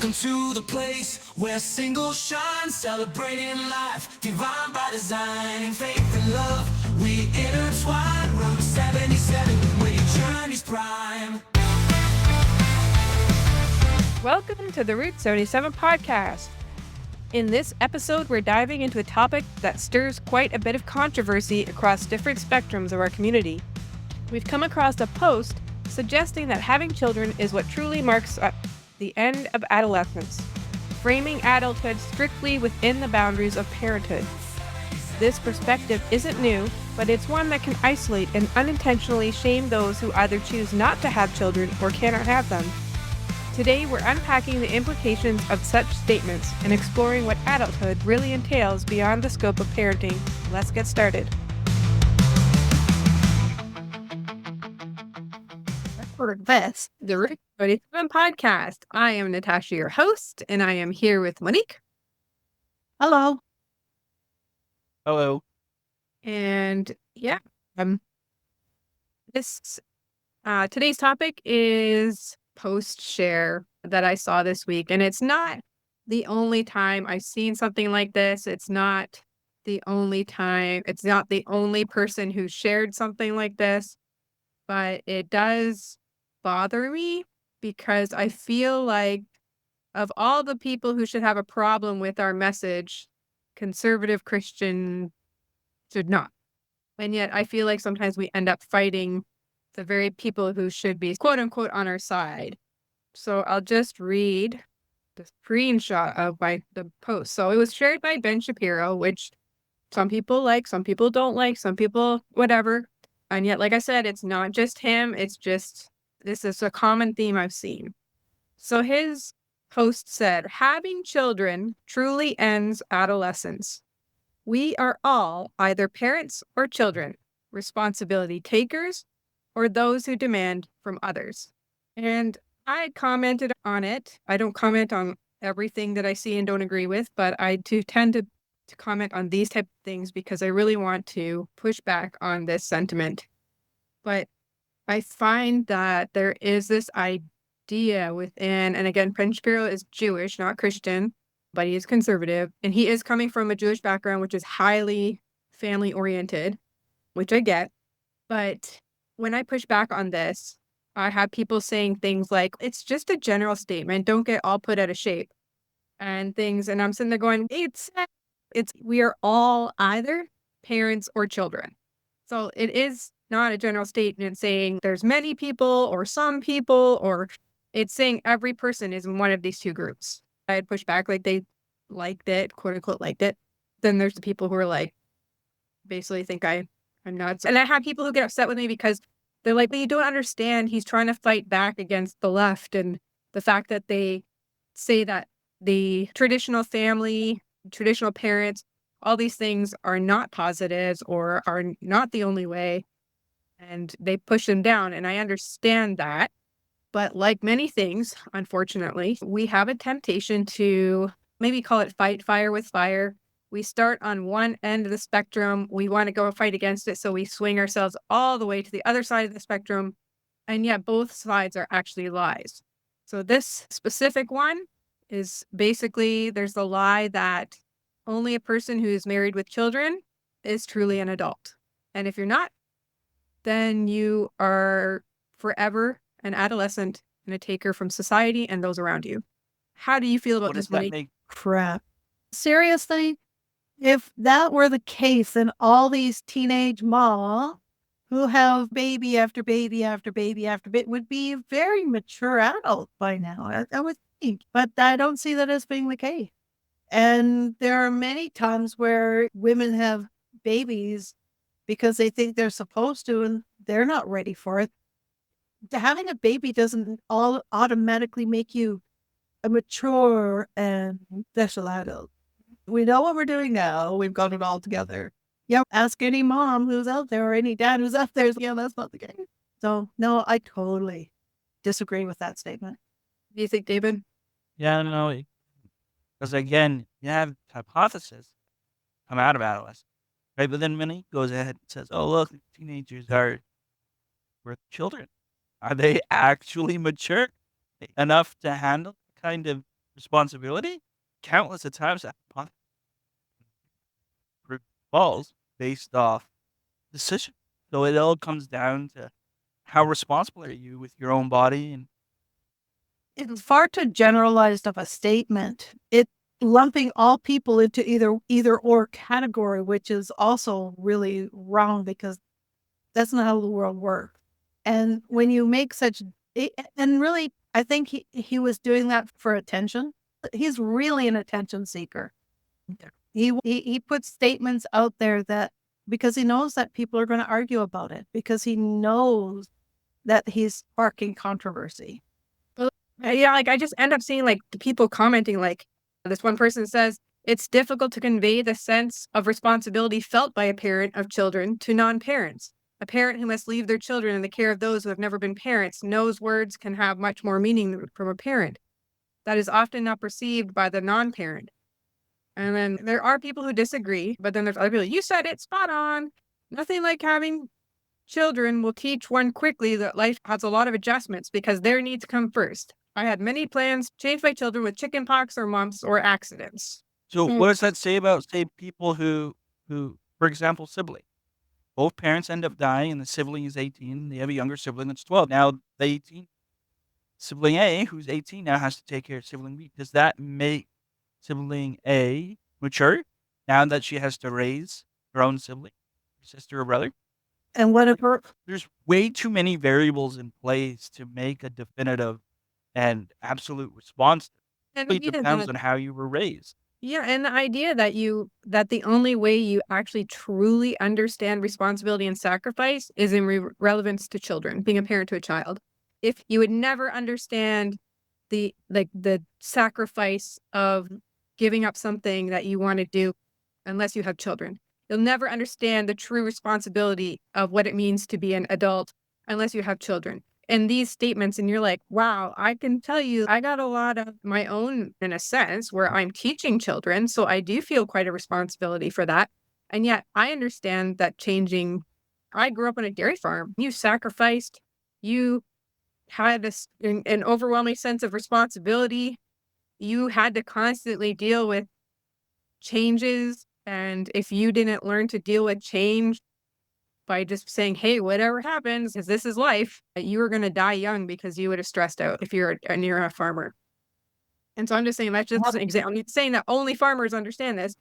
Welcome to the place where singles shine, celebrating life, divine by design. In faith and love, we intertwine. Room 77, where your journey's prime. Welcome to the Route 77 podcast. In this episode, we're diving into a topic that stirs quite a bit of controversy across different spectrums of our community. We've come across a post suggesting that having children is what truly marks the end of adolescence, framing adulthood strictly within the boundaries of parenthood. This perspective isn't new, but it's one that can isolate and unintentionally shame those who either choose not to have children or cannot have them. Today, we're unpacking the implications of such statements and exploring what adulthood really entails beyond the scope of parenting. Let's get started. For this, the Route 77 podcast. I am Natasha, your host, and I am here with Monique. Hello. Hello. And today's topic is post share that I saw this week, and it's not the only time I've seen something like this. It's not the only person who shared something like this, but it does bother me because I feel like of all the people who should have a problem with our message, conservative Christian should not. And yet I feel like sometimes we end up fighting the very people who should be quote unquote on our side. So I'll just read the screenshot of the post. So it was shared by Ben Shapiro, which some people like, some people don't like, some people whatever. And yet, like I said, it's not just him. This is a common theme I've seen. So his post said, having children truly ends adolescence. We are all either parents or children, responsibility takers, or those who demand from others. And I commented on it. I don't comment on everything that I see and don't agree with, but I do tend to comment on these type of things because I really want to push back on this sentiment. But I find that there is this idea within, and again, Ben Shapiro is Jewish, not Christian, but he is conservative, and he is coming from a Jewish background, which is highly family-oriented, which I get. But when I push back on this, I have people saying things like, it's just a general statement, don't get all put out of shape, and things, and I'm sitting there going, we are all either parents or children. So it is not a general statement saying there's many people or some people, or it's saying every person is in one of these two groups. I had pushed back like they liked it, quote unquote liked it. Then there's the people who are like, basically think I'm nuts. And I have people who get upset with me because they're like, but you don't understand. He's trying to fight back against the left and the fact that they say that the traditional family, traditional parents, all these things are not positives or are not the only way. And they push them down. And I understand that. But like many things, unfortunately, we have a temptation to maybe call it fight fire with fire. We start on one end of the spectrum. We want to go fight against it. So we swing ourselves all the way to the other side of the spectrum. And yet both sides are actually lies. So this specific one is basically there's the lie that only a person who is married with children is truly an adult. And if you're not, then you are forever an adolescent and a taker from society and those around you. How do you feel about this, Monique? Crap. Seriously? If that were the case, then all these teenage moms who have baby after baby after baby after baby would be very mature adults by now, I would think. But I don't see that as being the case. And there are many times where women have babies because they think they're supposed to and they're not ready for it. Having a baby doesn't automatically make you a mature and special adult. We know what we're doing now. We've got it all together. Yeah, ask any mom who's out there or any dad who's out there. Yeah, that's not the case. So, no, I totally disagree with that statement. Do you think, David? Yeah, no, because again, you have hypothesis come out of adolescence, right? But then Minnie goes ahead and says, oh, look, teenagers are children. Are they actually mature enough to handle the kind of responsibility, countless of times that falls based off decision. So it all comes down to how responsible are you with your own body. And It's far too generalized of a statement. It lumping all people into either or category, which is also really wrong because that's not how the world works. And when you make and really, I think he was doing that for attention. He's really an attention seeker. He puts statements out there that because he knows that people are going to argue about it, because he knows that he's sparking controversy. Yeah, like I just end up seeing like the people commenting, like this one person says, it's difficult to convey the sense of responsibility felt by a parent of children to non-parents. A parent who must leave their children in the care of those who have never been parents knows words can have much more meaning from a parent. That is often not perceived by the non-parent. And then there are people who disagree, but then there's other people, you said it, spot on. Nothing like having children will teach one quickly that life has a lot of adjustments because their needs come first. I had many plans to change my children with chickenpox or mumps or accidents. so what does that say about, say, people who, for example, sibling? Both parents end up dying and the sibling is 18. They have a younger sibling that's 12. Now the 18 sibling A, who's 18 now, has to take care of sibling B. Does that make sibling A mature now that she has to raise her own sibling, her sister or brother? And what if There's way too many variables in place to make a definitive and absolute response. And It depends on how you were raised. yeah, and the idea that the only way you actually truly understand responsibility and sacrifice is in relevance to children, being a parent to a child. If you would never understand the sacrifice of giving up something that you want to do unless you have children. You'll never understand the true responsibility of what it means to be an adult unless you have children. And these statements, and you're like, wow, I can tell you, I got a lot of my own, in a sense, where I'm teaching children. So I do feel quite a responsibility for that. And yet I understand that I grew up on a dairy farm. You sacrificed, you had an overwhelming sense of responsibility. You had to constantly deal with changes. And if you didn't learn to deal with change by just saying, hey, whatever happens, because this is life, you were going to die young because you would have stressed out if you're a farmer. And so I'm just saying that's just an example. I'm not saying that only farmers understand this.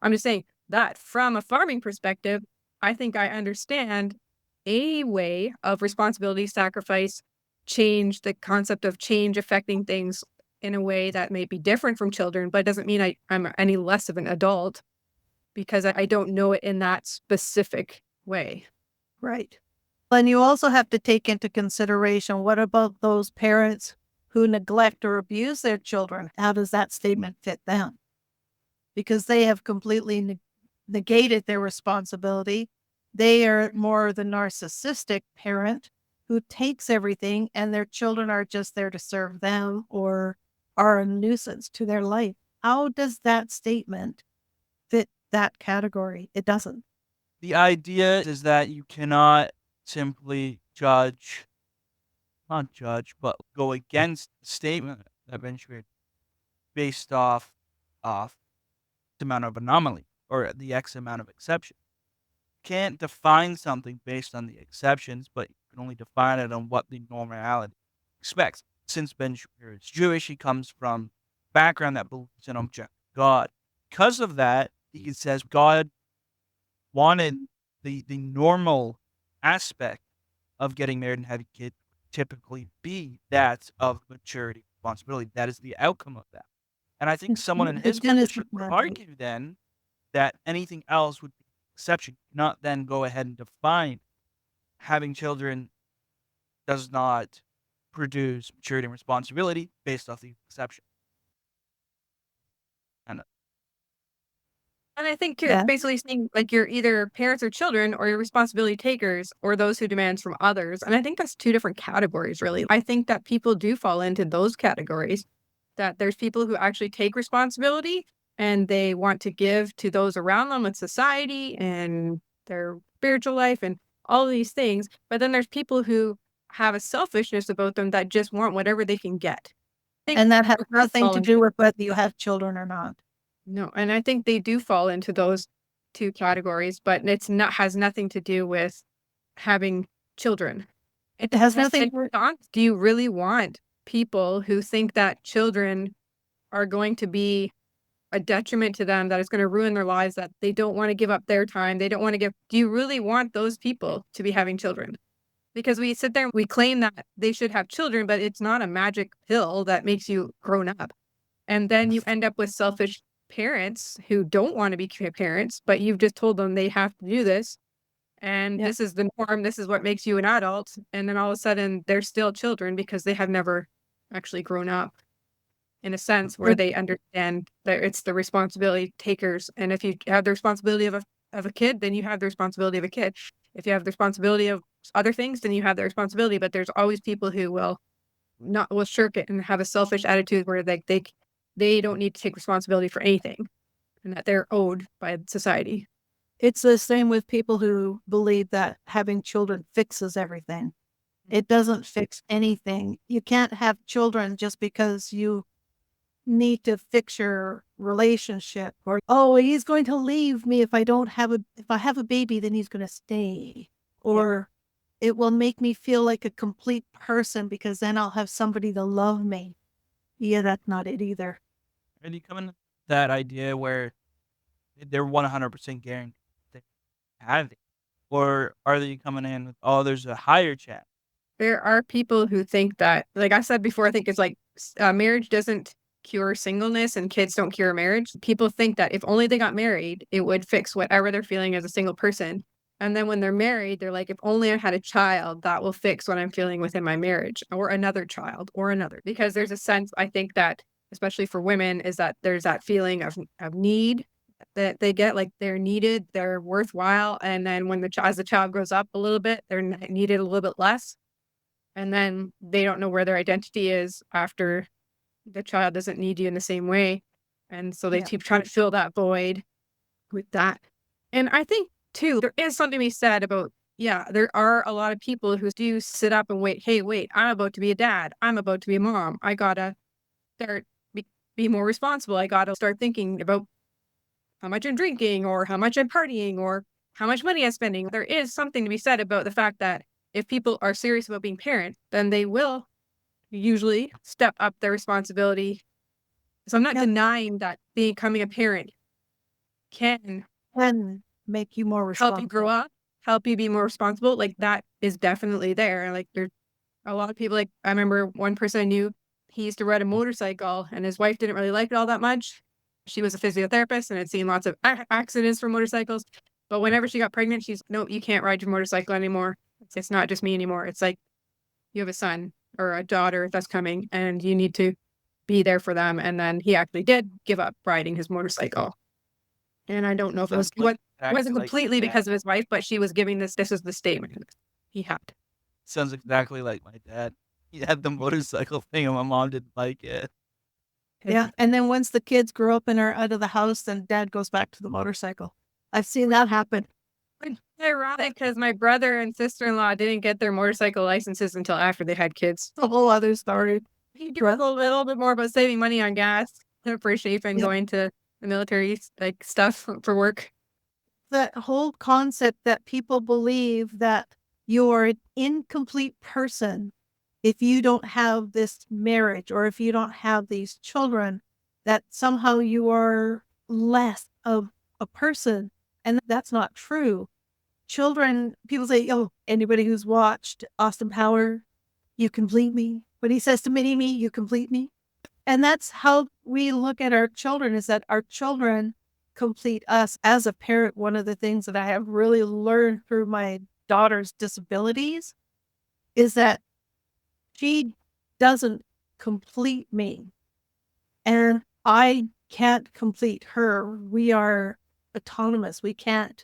I'm just saying that from a farming perspective, I think I understand a way of responsibility, sacrifice, change, the concept of change affecting things in a way that may be different from children, but it doesn't mean I'm any less of an adult because I don't know it in that specific way. Right. And you also have to take into consideration, what about those parents who neglect or abuse their children? How does that statement fit them? Because they have completely negated their responsibility. They are more the narcissistic parent who takes everything and their children are just there to serve them or are a nuisance to their life. How does that statement fit that category? It doesn't. The idea is that you cannot simply not judge, but go against the statement that been shared based off the amount of anomaly or the X amount of exception. You can't define something based on the exceptions, but you can only define it on what the normality expects. Since Ben Shapiro is Jewish, he comes from a background that believes in objective God. Because of that, he says God wanted the normal aspect of getting married and having kids typically be that of maturity, responsibility. That is the outcome of that. And I think someone in his position would argue then that anything else would be an exception, not then go ahead and define having children does not produce maturity and responsibility based off the exception. And I think you're basically saying like you're either parents or children or you're responsibility takers or those who demand from others. And I think that's two different categories, really. I think that people do fall into those categories, that there's people who actually take responsibility and they want to give to those around them in society and their spiritual life and all of these things. But then there's people who have a selfishness about them that just want whatever they can get. think And that has it does nothing fall to into do with whether you have children or not. no, and I think they do fall into those 2 categories, but it's not has nothing to do with having children. It has Yes, nothing and do you really want people who think that children are going to be a detriment to them, that it's gonna ruin their lives, that they don't wanna give up their time, they don't wanna give do you really want those people to be having children? Because we sit there and we claim that they should have children, but it's not a magic pill that makes you grown up. And then you end up with selfish parents who don't wanna be parents, but you've just told them they have to do this, and Yeah. this is the norm, this is what makes you an adult, and then all of a sudden, they're still children because they have never actually grown up in a sense where Or they understand that it's the responsibility takers, and if you have the responsibility of a kid, then you have the responsibility of a kid. If you have the responsibility of other things, then you have the responsibility, but there's always people who will shirk it and have a selfish attitude where they don't need to take responsibility for anything and that they're owed by society. it's the same with people who believe that having children fixes everything. It doesn't fix anything. You can't have children just because you need to fix your relationship, or oh, he's going to leave me if I have a baby, then he's going to stay, or it will make me feel like a complete person because then I'll have somebody to love me. Yeah, that's not it either. And you come in that idea where they're 100% guaranteed they have it, or are they coming in with, oh, there's a higher chance? There are people who think that, like I said before, I think it's like marriage doesn't cure singleness and kids don't cure marriage. People think that if only they got married, it would fix whatever they're feeling as a single person. And then when they're married, they're like, if only I had a child, that will fix what I'm feeling within my marriage, or another child, or another. Because there's a sense, I think that, especially for women, is that there's that feeling of need that they get, like they're needed, they're worthwhile. And then when as the child grows up a little bit, they're needed a little bit less, and then they don't know where their identity is after the child doesn't need you in the same way, and so they Yeah. keep trying to fill that void with that. And I think too, there is something to be said about, yeah, there are a lot of people who do sit up and wait, "Hey, wait, I'm about to be a dad. I'm about to be a mom. I gotta start be more responsible. I gotta start thinking about how much I'm drinking or how much I'm partying or how much money I'm spending." There is something to be said about the fact that if people are serious about being parents, then they will usually step up their responsibility. So I'm not Yep. denying that becoming a parent can And make you more help you grow responsible. up, help you be more responsible. Like that is definitely there. Like there's a lot of people, like I remember one person I knew, he used to ride a motorcycle and his wife didn't really like it all that much. She was a physiotherapist and had seen lots of accidents from motorcycles. But whenever she got pregnant, she's, no, you can't ride your motorcycle anymore. It's not just me anymore. It's like you have a son or a daughter that's coming and you need to be there for them. And then he actually did give up riding his motorcycle. And I don't know if it Sounds was like it wasn't exactly like completely my dad. because of his wife, but she was giving this is the statement he had. Sounds exactly like my dad. He had the motorcycle thing, and my mom didn't like it. Yeah. And then once the kids grow up and are out of the house, then dad goes back to the motorcycle. I've seen that happen. It's ironic because my brother and sister-in-law didn't get their motorcycle licenses until after they had kids. A whole other story. He drove a little bit more about saving money on gas for shape and Yeah. going to the military like stuff for work. That whole concept that people believe that you're an incomplete person if you don't have this marriage or if you don't have these children, that somehow you are less of a person. And that's not true. Children, people say, oh, anybody who's watched Austin Power, you complete me. When he says to Mini Me, you complete me. And that's how we look at our children, is that our children complete us. As a parent, one of the things that I have really learned through my daughter's disabilities is that she doesn't complete me and I can't complete her. We are autonomous. We can't.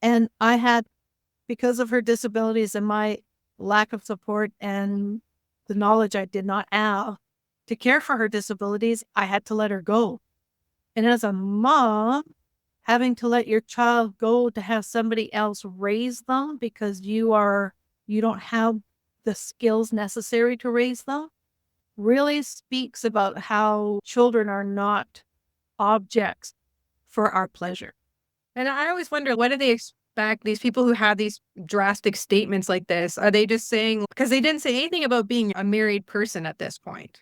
And I had, because of her disabilities and my lack of support and the knowledge I did not have to care for her disabilities, I had to let her go. And as a mom, having to let your child go to have somebody else raise them because you don't have the skills necessary to raise them really speaks about how children are not objects for our pleasure. And I always wonder, what do they expect? These people who have these drastic statements like this, are they just saying, because they didn't say anything about being a married person at this point.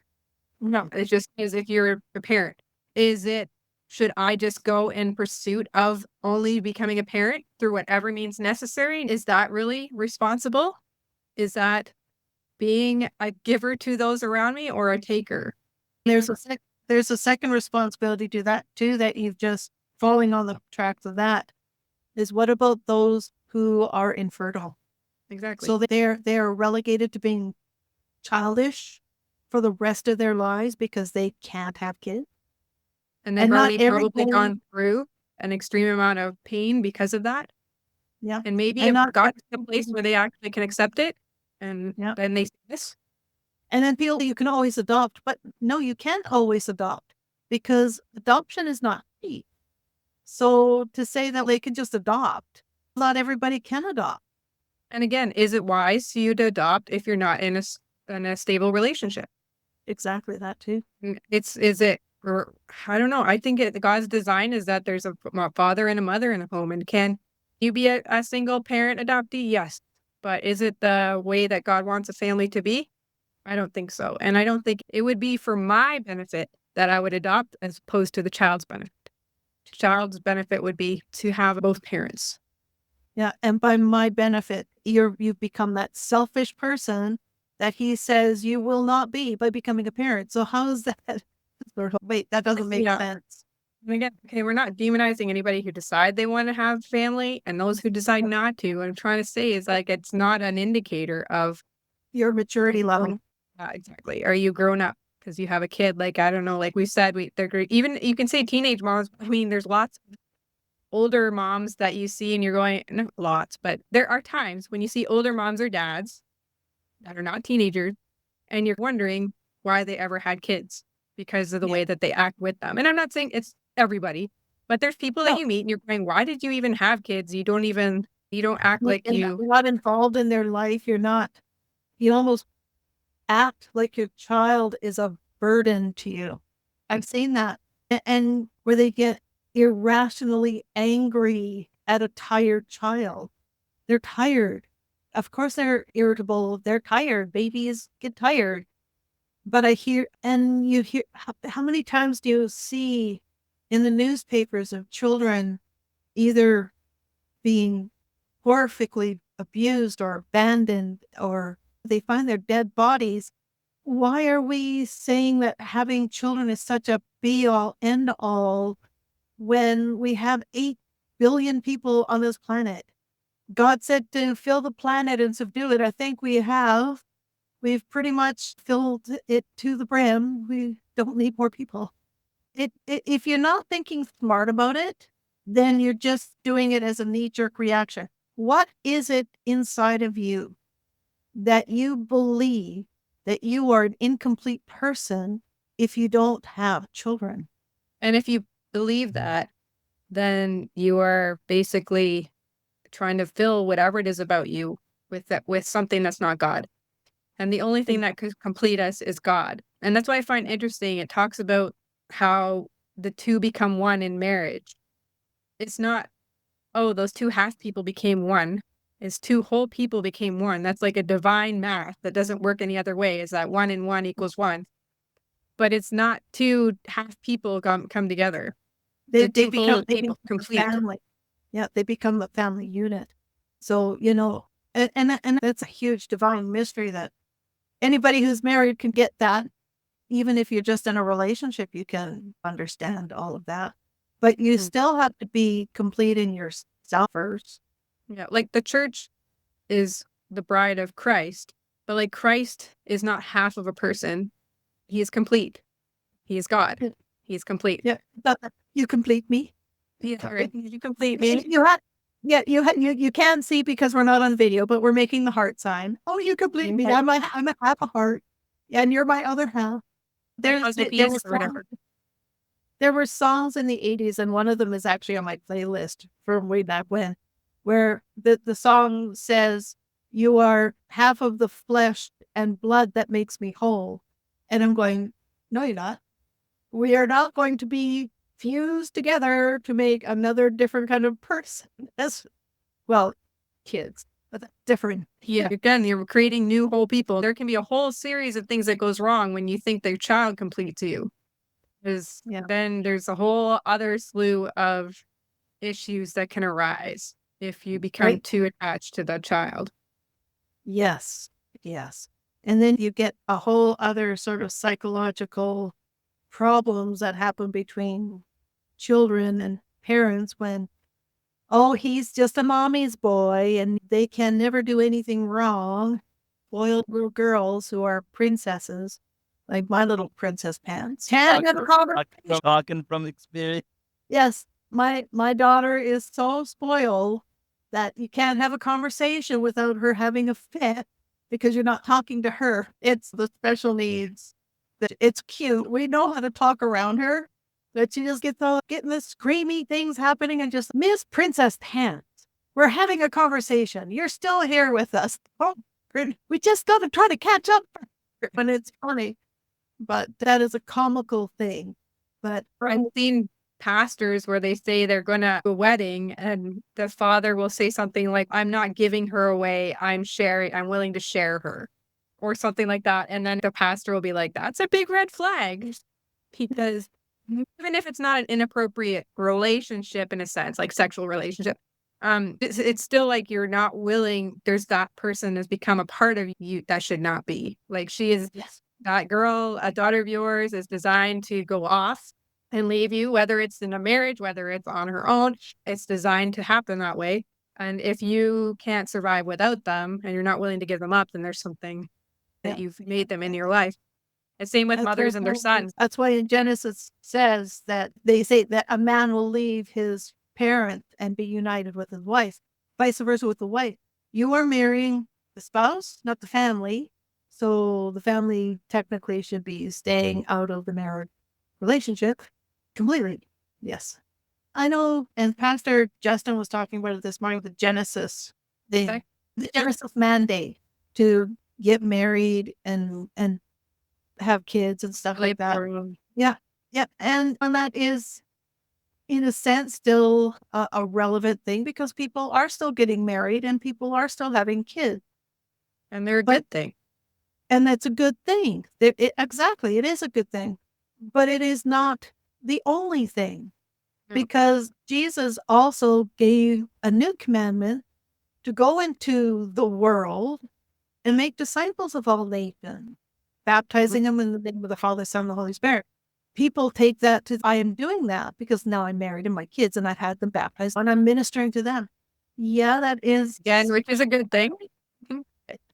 No. It's just as if you're a parent. Is it, should I just go in pursuit of only becoming a parent through whatever means necessary? Is that really responsible? Is that being a giver to those around me or a taker? There's a second responsibility to that too, that you've just falling on the tracks of that, is what about those who are infertile? Exactly. So they're relegated to being childish for the rest of their lives because they can't have kids. And they've And not already probably everybody- gone through an extreme amount of pain because of that. Yeah. And maybe And it not got to a place where they actually can accept it. And Yeah. then they say this. And then feel you can always adopt, but no, you can't always adopt because adoption is not free. So to say that they can just adopt, not everybody can adopt. And again, is it wise for you to adopt if you're not in a stable relationship? Exactly that too. Is it, or I don't know. I think God's design is that there's a father and a mother in a home. And can you be a single parent adoptee? Yes. But is it the way that God wants a family to be? I don't think so. And I don't think it would be for my benefit that I would adopt as opposed to the child's benefit. The child's benefit would be to have both parents. Yeah. And by my benefit, you've become that selfish person that he says you will not be by becoming a parent. So how is that? Wait, that doesn't make sense. And again, okay, we're not demonizing anybody who decide they want to have family and those who decide not to. What I'm trying to say is like, it's not an indicator of Your maturity level. exactly. Are you grown up? Because you have a kid. Like, I don't know, like we said, they're great. Even you can say teenage moms. I mean, there's lots of older moms that you see and you're going, not lots, but there are times when you see older moms or dads that are not teenagers and you're wondering why they ever had kids because of the way that they act with them. And I'm not saying it's everybody, but there's people that you meet and you're going, why did you even have kids? You don't act like You're not involved in their life. You almost act like your child is a burden to you. I've seen that. And where they get irrationally angry at a tired child. They're tired. Of course they're irritable. They're tired. Babies get tired. But you hear, how many times do you see in the newspapers of children either being horrifically abused or abandoned, or they find their dead bodies? Why are we saying that having children is such a be-all, end-all when we have 8 billion people on this planet? God said to fill the planet and subdue it. I think we've pretty much filled it to the brim. We don't need more people. If you're not thinking smart about it, then you're just doing it as a knee-jerk reaction. What is it inside of you that you believe that you are an incomplete person if you don't have children? And if you believe that, then you are basically trying to fill whatever it is about you with something that's not God. And the only thing that could complete us is God. And that's why I find interesting. It talks about how the two become one in marriage. It's not, oh, those two half people became one. It's two whole people became one. That's like a divine math that doesn't work any other way, is that 1 and 1 equals 1. But it's not two half people come together. They two become whole people complete. family. Yeah, they become the family unit. So, and that's a huge divine mystery that anybody who's married can get that. Even if you're just in a relationship, you can understand all of that. But you still have to be complete in yourself first. Yeah, like the church is the bride of Christ, but like Christ is not half of a person. He is complete. He is God. He is complete. Yeah, you complete me. Yeah, right. You complete me. You can see because we're not on video, but we're making the heart sign. Oh, you complete me. I'm a half a heart, and you're my other half. There were songs in the 80s, and one of them is actually on my playlist from way back when, where the song says, "You are half of the flesh and blood that makes me whole. And I'm going, no, you're not. We are not going to be fused together to make another different kind of person. That's, well, kids, but that's different. Yeah, again, you're creating new whole people. There can be a whole series of things that goes wrong when you think their child completes you. Yeah. Then there's a whole other slew of issues that can arise if you become Right. too attached to the child. Yes. Yes. And then you get a whole other sort of psychological problems that happen between children and parents when, oh, he's just a mommy's boy and they can never do anything wrong. Spoiled little girls who are princesses, like my little princess pants. Can't have a conversation. Talking from experience. Yes, my daughter is so spoiled that you can't have a conversation without her having a fit because you're not talking to her. It's the special needs. That it's cute. We know how to talk around her, but she just gets all getting the screamy things happening and just Miss Princess Pants. We're having a conversation. You're still here with us. Oh, we just got to try to catch up when it's funny, but that is a comical thing. But I've seen pastors where they say they're going to a wedding and the father will say something like, I'm not giving her away. I'm willing to share her or something like that. And then the pastor will be like, that's a big red flag because even if it's not an inappropriate relationship in a sense, like sexual relationship, it's still like you're not willing. There's that person has become a part of you that should not be. Like she is, yes, that girl, a daughter of yours is designed to go off and leave you, whether it's in a marriage, whether it's on her own, it's designed to happen that way. And if you can't survive without them and you're not willing to give them up, then there's something that you've made them in your life. And same with that's mothers very and their cool. sons. That's why in Genesis says that they say that a man will leave his parent and be united with his wife, vice versa with the wife. You are marrying the spouse, not the family. So the family technically should be staying out of the marriage relationship completely. Yes. I know. And Pastor Justin was talking about it this morning, the Genesis, Okay. the Genesis mandate to get married and have kids and stuff like that. Yeah. Yeah. And that is, in a sense, still a relevant thing because people are still getting married and people are still having kids. And they're a But- good thing. And that's a good thing. Exactly. It is a good thing. But it is not the only thing No. because Jesus also gave a new commandment to go into the world and make disciples of all nations, baptizing them in the name of the Father, Son, and the Holy Spirit. People take that to, I am doing that because now I'm married and my kids and I've had them baptized and I'm ministering to them. Yeah, that is Again, which is a good thing.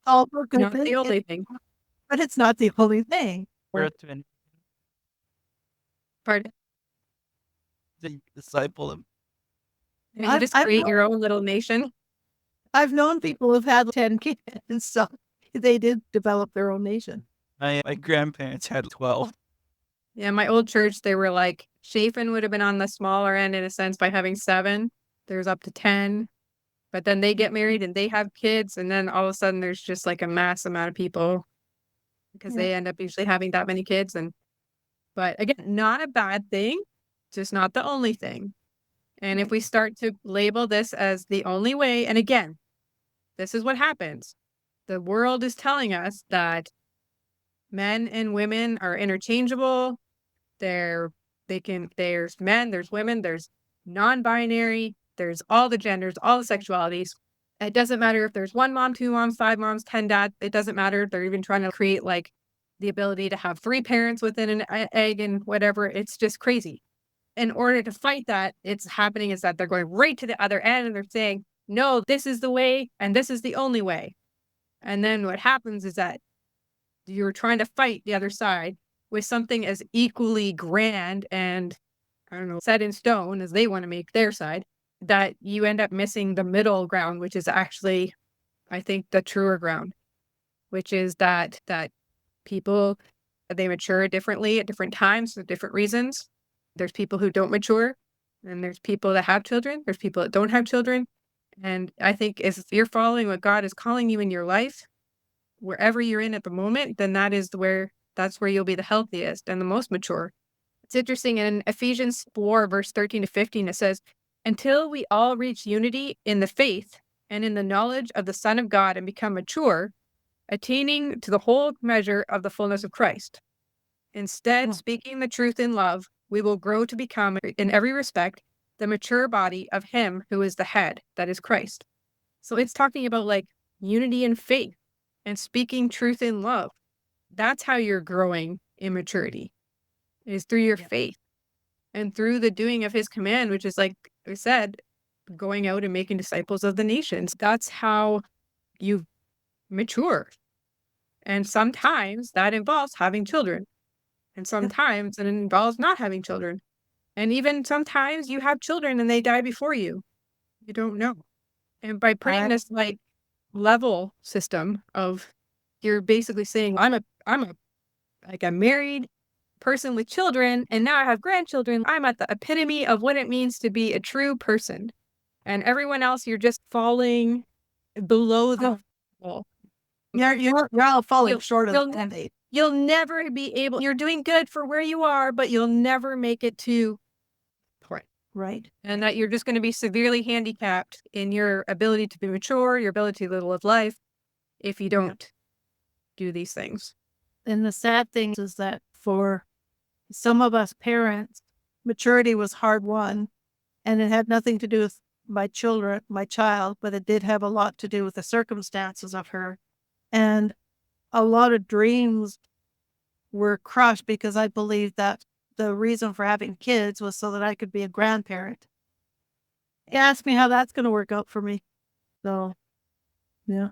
all a good Not thing. the only thing. But it's not the only thing. Pardon. The disciple them. You I've- just I've create known- your own little nation. I've known people who've had 10 kids and so they did develop their own nation. My grandparents had 12. Yeah, my old church, they were like, Chafin would have been on the smaller end in a sense by having 7. There's up to 10. But then they get married and they have kids. And then all of a sudden there's just like a mass amount of people because they end up usually having that many kids. But again, not a bad thing, just not the only thing. And if we start to label this as the only way, and again, this is what happens. The world is telling us that men and women are interchangeable. There's men, there's women, there's non-binary, there's all the genders, all the sexualities. It doesn't matter if there's 1 mom, 2 moms, 5 moms, 10 dads. It doesn't matter. They're even trying to create like the ability to have 3 parents within an egg and whatever. It's just crazy. In order to fight that, it's happening is that they're going right to the other end and they're saying, no, this is the way and this is the only way. And then what happens is that you're trying to fight the other side with something as equally grand and, I don't know, set in stone as they want to make their side, that you end up missing the middle ground, which is actually, I think, the truer ground, which is that people, they mature differently at different times for different reasons. There's people who don't mature, and there's people that have children. There's people that don't have children. And I think if you're following what God is calling you in your life, wherever you're in at the moment, then that is where That's where you'll be the healthiest and the most mature. It's interesting in Ephesians 4, verse 13 to 15, it says, until we all reach unity in the faith and in the knowledge of the Son of God and become mature, attaining to the whole measure of the fullness of Christ. Instead, speaking the truth in love, we will grow to become, in every respect, the mature body of Him who is the head, that is Christ. So it's talking about like unity in faith and speaking truth in love. That's how you're growing in maturity, is through your faith and through the doing of His command, which is, like I said, going out and making disciples of the nations. That's how you mature. And sometimes that involves having children. And sometimes it involves not having children. And even sometimes you have children and they die before you. You don't know. And by putting this like level system of, you're basically saying, I'm a married person with children, and now I have grandchildren. I'm at the epitome of what it means to be a true person. And everyone else, you're just falling below the level. You're all falling short of the end. You'll never be able, you're doing good for where you are, but you'll never make it to point. Right. And that you're just going to be severely handicapped in your ability to be mature, your ability to live life, if you don't do these things. And the sad thing is that for some of us parents, maturity was hard won, and it had nothing to do with my child, but it did have a lot to do with the circumstances of her. And a lot of dreams were crushed because I believed that the reason for having kids was so that I could be a grandparent. You ask me how that's going to work out for me. So, yeah.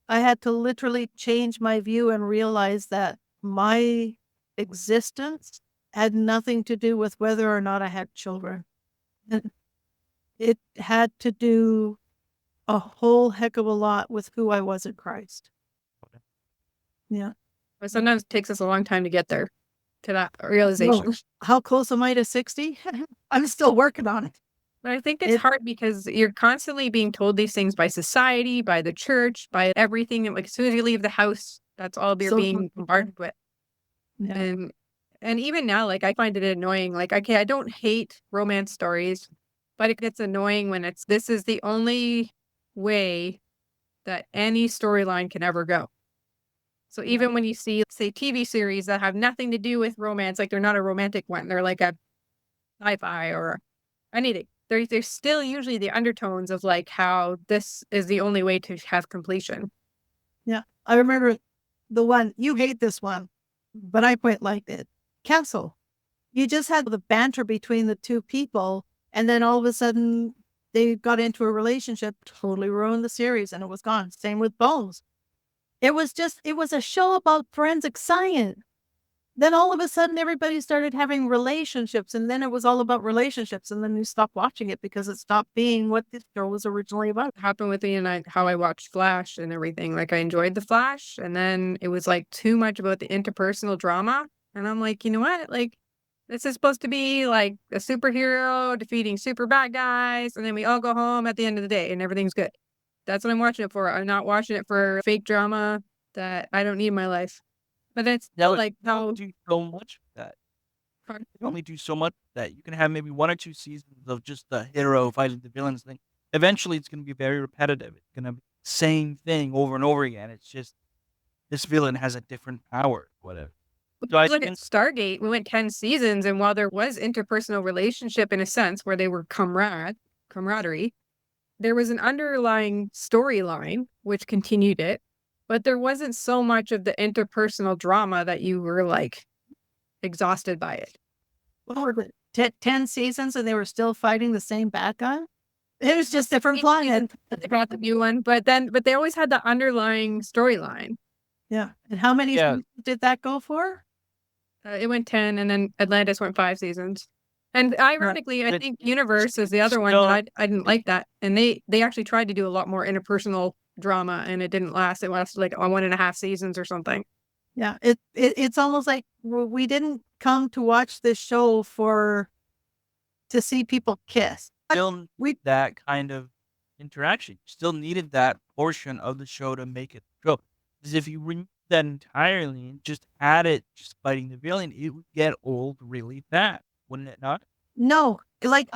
I had to literally change my view and realize that my existence had nothing to do with whether or not I had children. And it had to do a whole heck of a lot with who I was in Christ. Yeah. But sometimes it takes us a long time to get there, to that realization. Well, how close am I to 60? I'm still working on it. But I think it's hard because you're constantly being told these things by society, by the church, by everything. Like as soon as you leave the house, that's all you're being bombarded with. Yeah. And even now, like I find it annoying. Like, okay, I don't hate romance stories, but it gets annoying when this is the only way that any storyline can ever go. So even when you see, say, TV series that have nothing to do with romance, like they're not a romantic one, they're like a sci-fi or anything. There's still usually the undertones of like how this is the only way to have completion. Yeah. I remember the one, you hate this one, but I quite liked it. Castle. You just had the banter between the two people, and then all of a sudden they got into a relationship, totally ruined the series, and it was gone. Same with Bones. It was a show about forensic science. Then all of a sudden everybody started having relationships, and then it was all about relationships, and then you stopped watching it because it stopped being what this show was originally about. It happened with me and how I watched Flash and everything. Like I enjoyed the Flash, and then it was like too much about the interpersonal drama. And I'm like, you know what? Like this is supposed to be like a superhero defeating super bad guys, and then we all go home at the end of the day and everything's good. That's what I'm watching it for. I'm not watching it for fake drama that I don't need in my life. But it's like how do so much of that. Pardon? You only do so much of that. You can have maybe 1 or 2 seasons of just the hero fighting the villains thing. Eventually, it's going to be very repetitive. It's going to be the same thing over and over again. It's just this villain has a different power, whatever. So I look think at Stargate. We went 10 seasons, and while there was interpersonal relationship in a sense where they were camaraderie, there was an underlying storyline which continued it, but there wasn't so much of the interpersonal drama that you were like exhausted by it. What was it? 10 seasons and they were still fighting the same bad guy? It was just different plot. They brought the new one, but they always had the underlying storyline. Yeah. And how many seasons did that go for? It went 10, and then Atlantis went 5 seasons. And ironically, I think Universe is the other one that I didn't like that. And they actually tried to do a lot more interpersonal drama, and it didn't last. It lasted like 1.5 seasons or something. Yeah, it's almost like we didn't come to watch this show to see people kiss. still need that kind of interaction. You still needed that portion of the show to make it go. Because if you remove that entirely and just had it just fighting the villain, it would get old really fast, wouldn't it not? No, like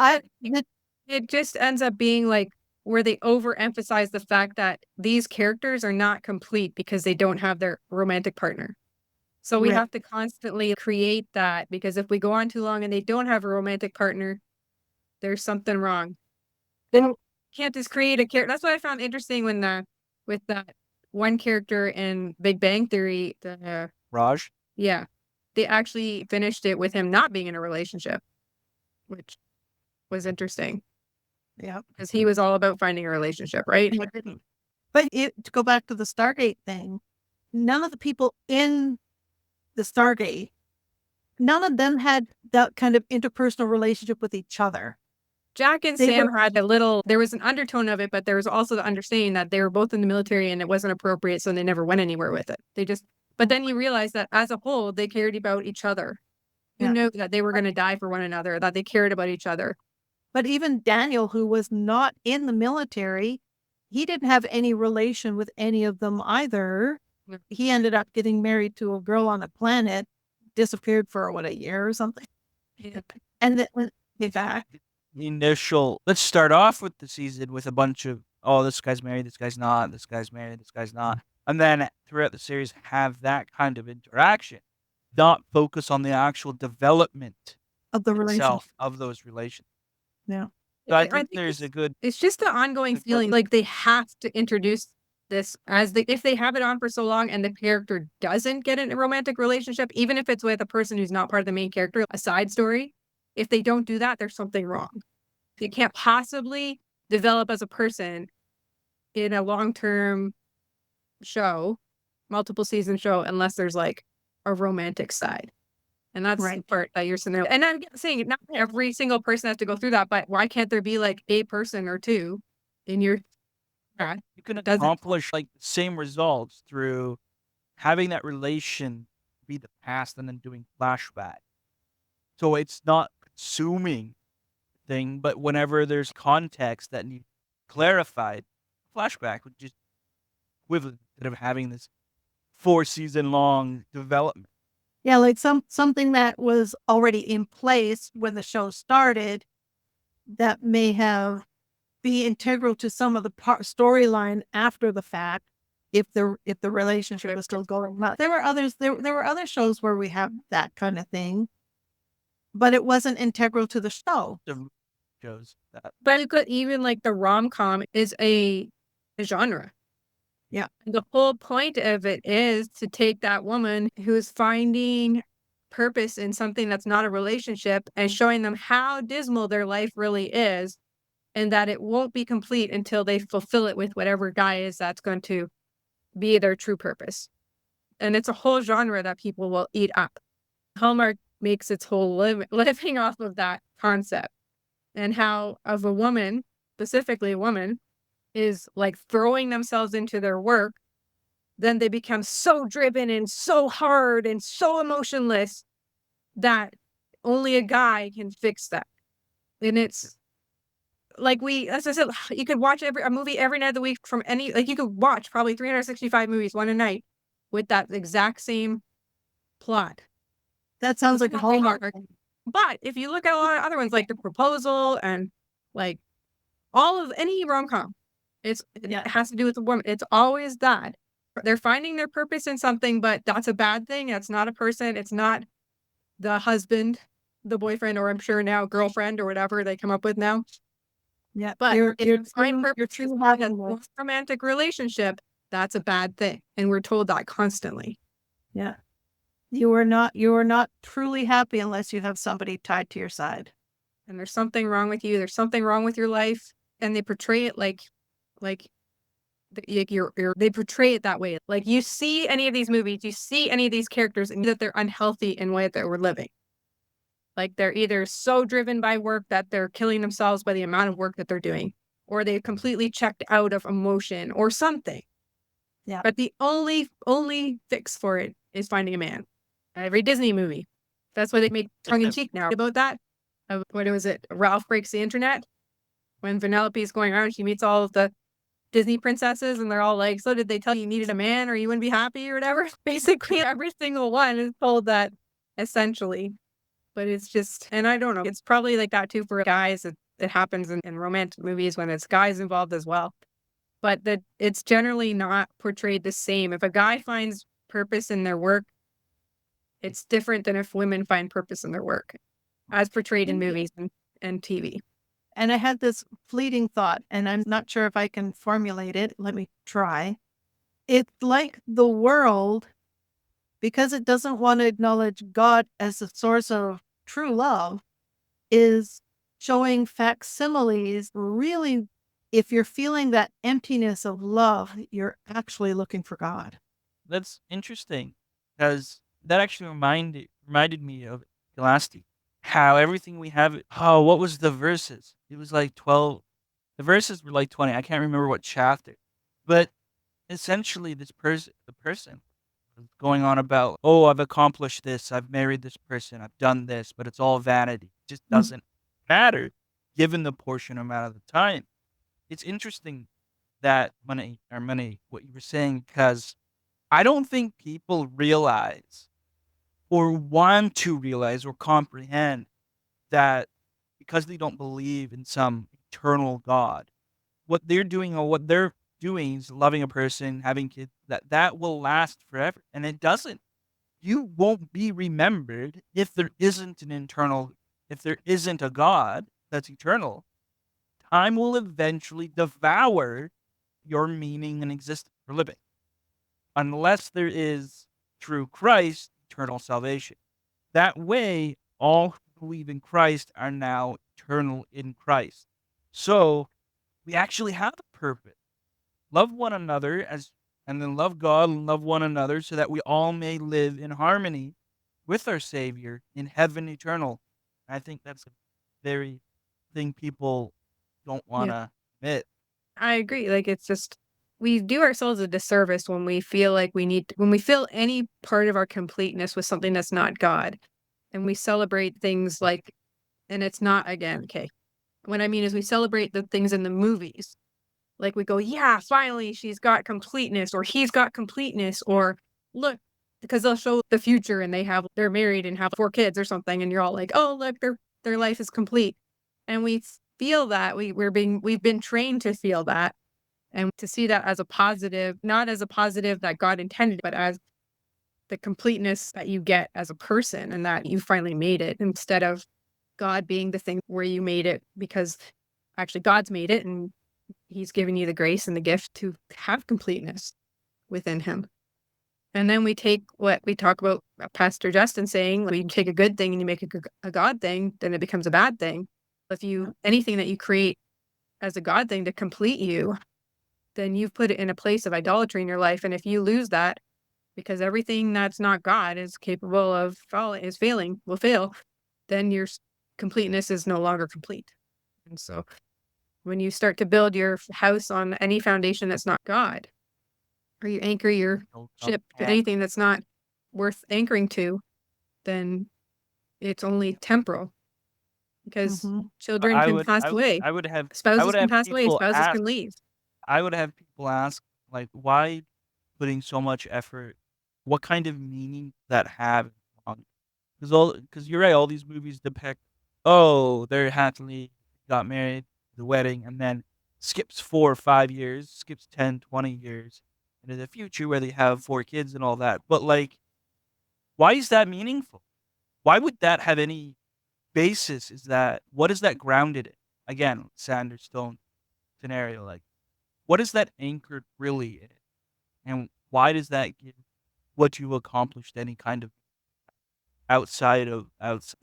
It just ends up being like where they overemphasize the fact that these characters are not complete because they don't have their romantic partner. So we Right. have to constantly create that, because if we go on too long and they don't have a romantic partner, there's something wrong. Then you can't just create a character. That's what I found interesting when with that one character in Big Bang Theory, Raj? yeah, they actually finished it with him not being in a relationship, which was interesting yeah. because he was all about finding a relationship, right? But to go back to the Stargate thing, none of the people in the Stargate, none of them had that kind of interpersonal relationship with each other. Jack and They Sam were- had there was an undertone of it, but there was also the understanding that they were both in the military and it wasn't appropriate, so they never went anywhere with it. But then you realize that as a whole, they cared about each other. You Yeah. know that they were going to die for one another, that they cared about each other. But even Daniel, who was not in the military, he didn't have any relation with any of them either. Yeah. He ended up getting married to a girl on a planet, disappeared for a year or something. Yeah. And then when he back, Let's start off with the season with a bunch of, oh, this guy's married, this guy's not, this guy's married, this guy's not. And then throughout the series, have that kind of interaction, not focus on the actual development of the relationship. itself of those relations. Yeah. So I I think think there's a good, It's just the ongoing Good feeling like they have to introduce this if they have it on for so long and the character doesn't get in a romantic relationship, even if it's with a person who's not part of the main character, a side story, if they don't do that, there's something wrong. You can't possibly develop as a person in a long-term show, multiple season show, unless there's like a romantic side. And that's the Right. part that you're sitting there. And I'm saying not every single person has to go through that, but why can't there be like a person or two in your you can doesn't- accomplish like the same results through having that relation be the past and then doing flashback. So it's not consuming thing, but whenever there's context that needs clarified, flashback would just equivalent instead of having this 4-season long development. Yeah, like something that was already in place when the show started that may have be integral to some of the storyline after the fact if the relationship was still going on. There were other shows where we have that kind of thing, but it wasn't integral to the show. The shows that But you could even like the rom-com is a genre. Yeah. The whole point of it is to take that woman who's finding purpose in something that's not a relationship and showing them how dismal their life really is, and that it won't be complete until they fulfill it with whatever guy is that's going to be their true purpose. And it's a whole genre that people will eat up. Hallmark makes its whole living off of that concept, and how of a woman, specifically a woman, is like throwing themselves into their work, then they become so driven and so hard and so emotionless that only a guy can fix that. And it's like as I said, you could watch a movie every night of the week from you could watch probably 365 movies one a night with that exact same plot. That sounds like a Hallmark. But if you look at a lot of other ones like The Proposal and like all of any rom-com, it has to do with the woman. It's always that. They're finding their purpose in something, but that's a bad thing. That's not a person. It's not the husband, the boyfriend, or I'm sure now girlfriend or whatever they come up with now. Yeah, But you're if you find true purpose in having a romantic relationship, that's a bad thing. And we're told that constantly. Yeah. You are not truly happy unless you have somebody tied to your side. And there's something wrong with you. There's something wrong with your life. And they portray it like they portray it that way. Like you see any of these movies, you see any of these characters, and that they're unhealthy in the way that we're living. Like they're either so driven by work that they're killing themselves by the amount of work that they're doing, or they completely checked out of emotion or something. Yeah. But the only fix for it is finding a man. Every Disney movie. That's why they make tongue in cheek now about that. What was it? Ralph Breaks the Internet. When Vanellope's going around, she meets all of the Disney princesses, and they're all like, so did they tell you needed a man or you wouldn't be happy or whatever? Basically, every single one is told that essentially. But it's just, and I don't know, it's probably like that too for guys. It happens in romantic movies when it's guys involved as well. But that it's generally not portrayed the same. If a guy finds purpose in their work, it's different than if women find purpose in their work, as portrayed in movies and TV. And I had this fleeting thought, and I'm not sure if I can formulate it. Let me try. It's like the world, because it doesn't want to acknowledge God as the source of true love, is showing facsimiles. Really, if you're feeling that emptiness of love, you're actually looking for God. That's interesting because that actually reminded me of Elastic. How everything we have. Oh, what was the verses? It was like 12. The verses were like 20. I can't remember what chapter, but essentially, the person, was going on about, oh, I've accomplished this, I've married this person, I've done this, but it's all vanity. It just doesn't matter, given the portion amount of the time. It's interesting that money, what you were saying, because I don't think people realize or want to realize or comprehend that because they don't believe in some eternal God, what they're doing or what they're doing is loving a person, having kids, that will last forever. And it doesn't. You won't be remembered if there isn't if there isn't a God that's eternal. Time will eventually devour your meaning and existence for living. Unless there is, through Christ, eternal salvation. That way, all who believe in Christ are now eternal in Christ. So, we actually have a purpose. Love one another and then love God and love one another so that we all may live in harmony with our Savior in heaven eternal. I think that's a very thing people don't want to admit. I agree. Like, it's just, we do ourselves a disservice when we feel like when we fill any part of our completeness with something that's not God. And we celebrate things like, and it's not, again, okay. What I mean is we celebrate the things in the movies. Like we go, yeah, finally she's got completeness or he's got completeness, or look, because they'll show the future and they're married and have 4 kids or something. And you're all like, oh, look, their life is complete. And we feel that we've been trained to feel that and to see that as a positive, not as a positive that God intended, but as the completeness that you get as a person and that you finally made it, instead of God being the thing where you made it because actually God's made it and he's given you the grace and the gift to have completeness within him. And then we take what we talk about Pastor Justin saying, when you take a good thing and you make a God thing, then it becomes a bad thing. If anything that you create as a God thing to complete you, then you've put it in a place of idolatry in your life. And if you lose that, because everything that's not God is capable of will fail, then your completeness is no longer complete. And so when you start to build your house on any foundation that's not God, or you anchor your ship to anything that's not worth anchoring to, then it's only temporal. Because children can pass away. Spouses can pass away. Spouses can leave. I would have people ask, like, why putting so much effort? What kind of meaning does that have? Because you're right, all these movies depict, oh, they're happily got married, the wedding, and then skips 4 or 5 years, skips 10, 20 years into the future where they have 4 kids and all that. But, like, why is that meaningful? Why would that have any basis? What is that grounded in? Again, Sanders Stone scenario, like, what is that anchored really in? And why does that give what you've accomplished any kind of outside? And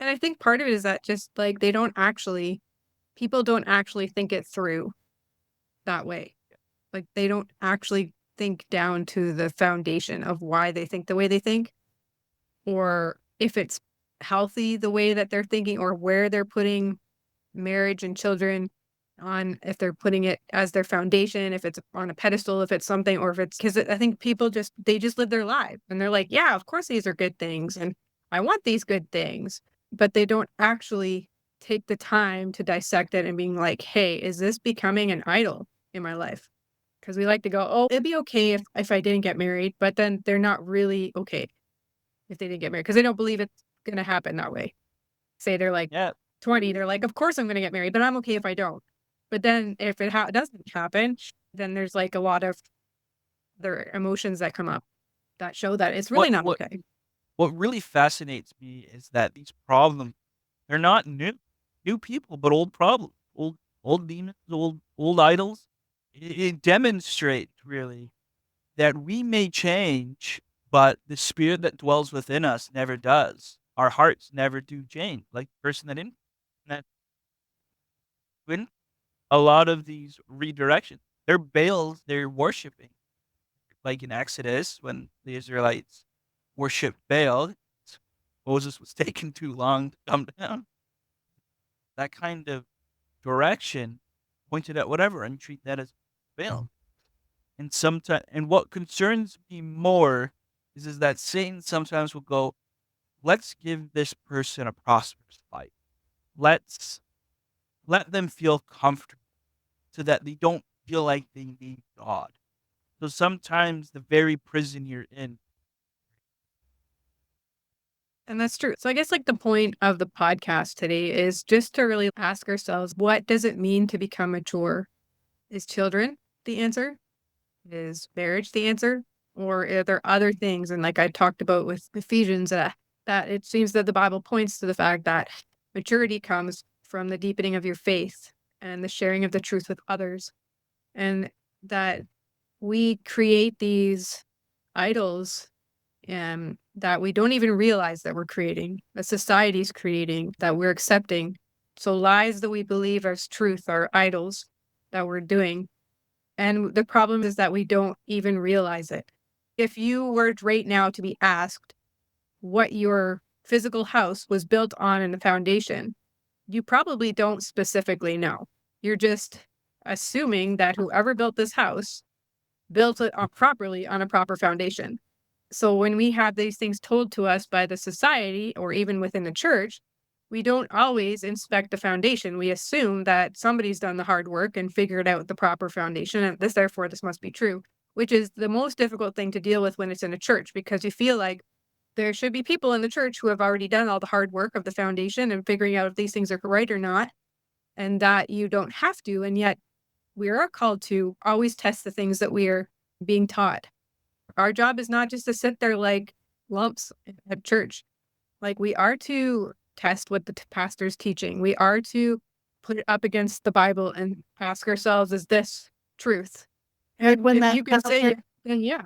I think part of it is that just like people don't actually think it through that way. Like they don't actually think down to the foundation of why they think the way they think, or if it's healthy the way that they're thinking, or where they're putting marriage and children on, if they're putting it as their foundation, if it's on a pedestal, if it's something, or if it's, because I think people just live their life and they're like, yeah, of course these are good things and I want these good things, but they don't actually take the time to dissect it and being like, hey, is this becoming an idol in my life? Because we like to go, oh, it'd be okay if I didn't get married, but then they're not really okay if they didn't get married because they don't believe it's going to happen that way. Say they're like Yeah. 20, they're like, of course I'm going to get married, but I'm okay if I don't. But then if it doesn't happen, then there's like a lot of their emotions that come up that show that it's really not What okay. what really fascinates me is that these problems, they're not new people, but old problems, old demons, old idols. It demonstrates really that we may change, but the spirit that dwells within us never does. Our hearts never do change. Like the person that when a lot of these redirections, they're Baals, they're worshiping. Like in Exodus, when the Israelites worshiped Baal, Moses was taking too long to come down. That kind of direction pointed at whatever and treat that as Baal. And sometimes, and what concerns me more is that Satan sometimes will go, let's give this person a prosperous life. Let's let them feel comfortable so that they don't feel like they need God. So sometimes the very prison you're in. And that's true. So I guess like the point of the podcast today is just to really ask ourselves, what does it mean to become mature? Is children the answer? Is marriage the answer? Or are there other things? And like I talked about with Ephesians, that it seems that the Bible points to the fact that maturity comes from the deepening of your faith and the sharing of the truth with others. And that we create these idols that we don't even realize that we're creating, that society's creating, that we're accepting. So lies that we believe as truth are idols that we're doing. And the problem is that we don't even realize it. If you were right now to be asked what your physical house was built on in the foundation, you probably don't specifically know. You're just assuming that whoever built this house built it properly on a proper foundation. So when we have these things told to us by the society or even within the church, we don't always inspect the foundation. We assume that somebody's done the hard work and figured out the proper foundation, and therefore this must be true, which is the most difficult thing to deal with when it's in a church, because you feel like there should be people in the church who have already done all the hard work of the foundation and figuring out if these things are right or not, and that you don't have to. And yet we are called to always test the things that we are being taught. Our job is not just to sit there like lumps at church. Like we are to test what the pastor's teaching. We are to put it up against the Bible and ask ourselves, is this truth? And when If that you can say pastor, it, then yeah.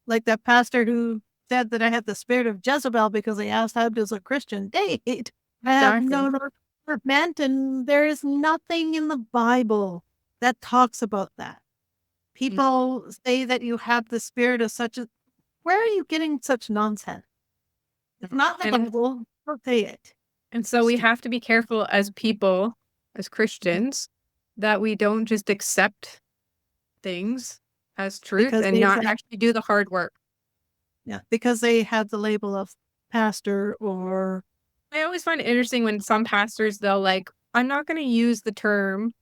like that pastor who said that I had the spirit of Jezebel because I asked how does a Christian date? I have no Exactly. meant, and there is nothing in the Bible that talks about that. People say that you have the spirit of such a. Where are you getting such nonsense? It's not the And, Bible. Don't say it. and so we have to be careful as people, as Christians, that we don't just accept things as truth Because and they not have, actually do the hard work. yeah, because they have the label of pastor or I always find it interesting when some pastors, they'll like, I'm not going to use the term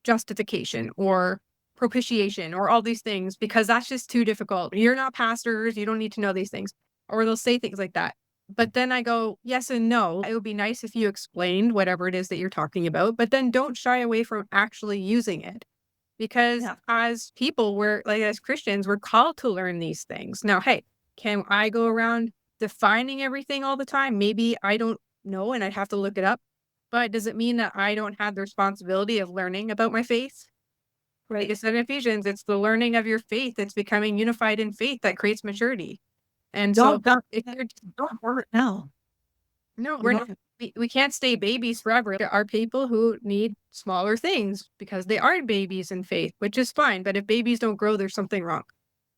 justification or propitiation or all these things because that's just too difficult. You're not pastors. You don't need to know these things. Or they'll say things like that. But then I go, yes and no. It would be nice if you explained whatever it is that you're talking about, but then don't shy away from actually using it. Because yeah. as people, we're like, as Christians, we're called to learn these things. Now, hey, can I go around defining everything all the time? Maybe I don't know and I'd have to look it up. But does it mean that I don't have the responsibility of learning about my faith? Right. It said in Ephesians, it's the learning of your faith. It's becoming unified in faith that creates maturity. And so Don't if you're don't work now. no, You we're know, not. We can't stay babies forever. There are people who need smaller things because they are babies in faith, which is fine. But if babies don't grow, there's something wrong.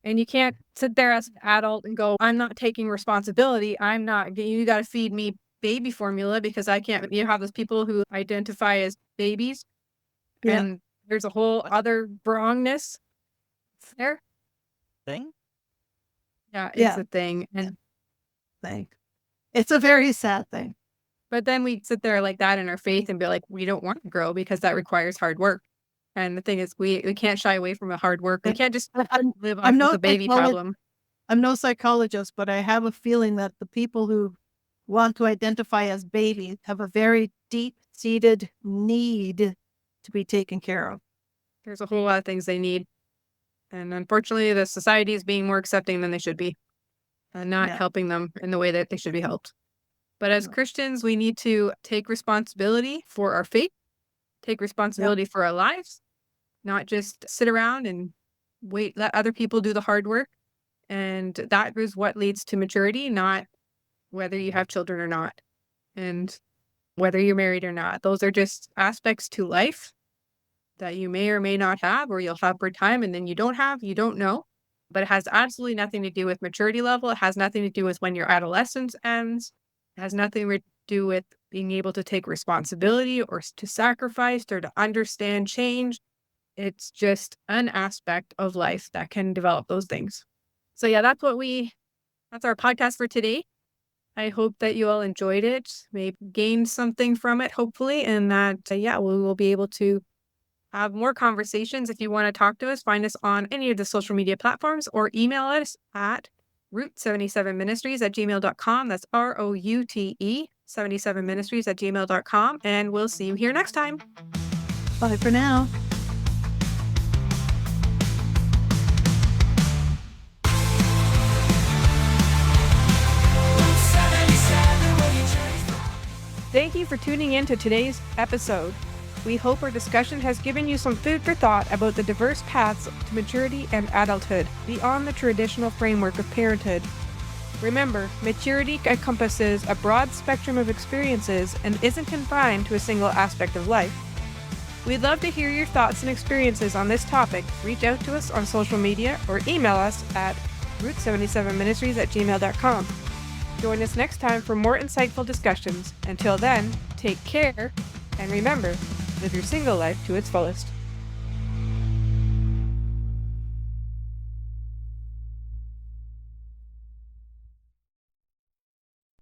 And you can't sit there as an adult and go, I'm not taking responsibility. I'm not, you got to feed me baby formula because I can't. You have those people who identify as babies, yeah. and there's a whole What other wrongness there. thing? Yeah, it's Yeah. a thing. And Thing. It's a very sad thing. but then we sit there like that in our faith and be like, we don't want to grow because that requires hard work. And the thing is, we can't shy away from the hard work. We can't just live off I'm of no the baby psycholo- problem. I'm no psychologist, but I have a feeling that the people who want to identify as babies have a very deep-seated need to be taken care of. There's a whole lot of things they need. And unfortunately, the society is being more accepting than they should be, and not Yeah. helping them in the way that they should be helped. But as Yeah. Christians, we need to take responsibility for our faith, take responsibility for our lives, not just sit around and let other people do the hard work. And that is what leads to maturity, not whether you have children or not, and whether you're married or not. Those are just aspects to life that you may or may not have, or you'll have for time, and then you don't have, you don't know. But it has absolutely nothing to do with maturity level. It has nothing to do with when your adolescence ends. It has nothing to do with being able to take responsibility or to sacrifice or to understand change. It's just an aspect of life that can develop those things. So yeah, that's our podcast for today. I hope that you all enjoyed it, maybe gained something from it, hopefully, and that, we will be able to have more conversations. If you want to talk to us, find us on any of the social media platforms or email us at route77ministries@gmail.com. That's ROUTE 77ministries@gmail.com. And we'll see you here next time. Bye for now. Thank you for tuning in to today's episode. We hope our discussion has given you some food for thought about the diverse paths to maturity and adulthood beyond the traditional framework of parenthood. Remember, maturity encompasses a broad spectrum of experiences and isn't confined to a single aspect of life. We'd love to hear your thoughts and experiences on this topic. Reach out to us on social media or email us at route77ministries@gmail.com. Join us next time for more insightful discussions. Until then, take care, and remember, live your single life to its fullest.